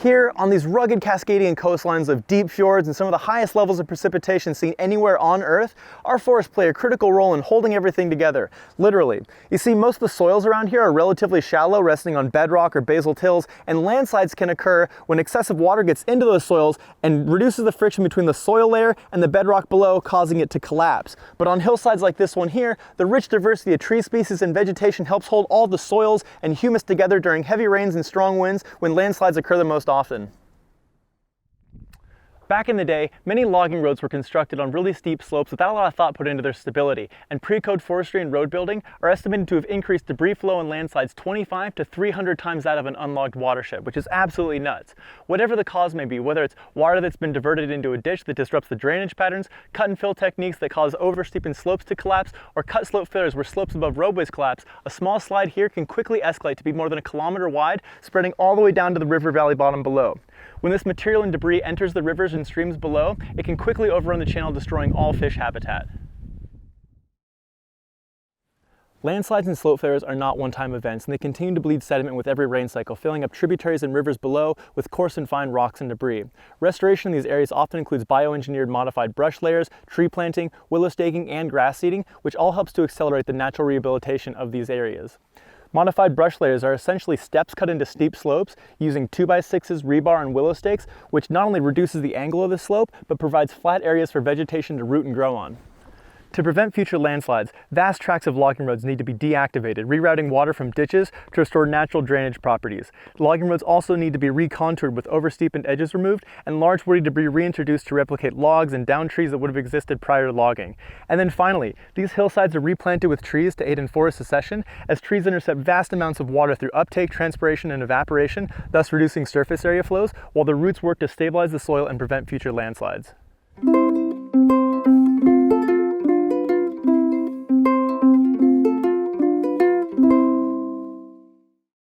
Here, on these rugged Cascadian coastlines of deep fjords and some of the highest levels of precipitation seen anywhere on Earth, our forests play a critical role in holding everything together, literally. You see, most of the soils around here are relatively shallow, resting on bedrock or basal tills, and landslides can occur when excessive water gets into those soils and reduces the friction between the soil layer and the bedrock below, causing it to collapse. But on hillsides like this one here, the rich diversity of tree species and vegetation helps hold all the soils and humus together during heavy rains and strong winds when landslides occur the most often. Back in the day, many logging roads were constructed on really steep slopes without a lot of thought put into their stability, and pre-code forestry and road building are estimated to have increased debris flow in landslides 25 to 300 times that of an unlogged watershed, which is absolutely nuts. Whatever the cause may be, whether it's water that's been diverted into a ditch that disrupts the drainage patterns, cut and fill techniques that cause over-steepened slopes to collapse, or cut slope failures where slopes above roadways collapse, a small slide here can quickly escalate to be more than a kilometer wide, spreading all the way down to the river valley bottom below. When this material and debris enters the rivers and streams below, it can quickly overrun the channel, destroying all fish habitat. Landslides and slope failures are not one-time events, and they continue to bleed sediment with every rain cycle, filling up tributaries and rivers below with coarse and fine rocks and debris. Restoration in these areas often includes bioengineered modified brush layers, tree planting, willow staking, and grass seeding, which all helps to accelerate the natural rehabilitation of these areas. Modified brush layers are essentially steps cut into steep slopes using 2x6s, rebar, and willow stakes, which not only reduces the angle of the slope, but provides flat areas for vegetation to root and grow on. To prevent future landslides, vast tracts of logging roads need to be deactivated, rerouting water from ditches to restore natural drainage properties. Logging roads also need to be recontoured with over-steepened edges removed and large woody debris reintroduced to replicate logs and down trees that would have existed prior to logging. And then finally, these hillsides are replanted with trees to aid in forest succession, as trees intercept vast amounts of water through uptake, transpiration, and evaporation, thus reducing surface area flows, while the roots work to stabilize the soil and prevent future landslides.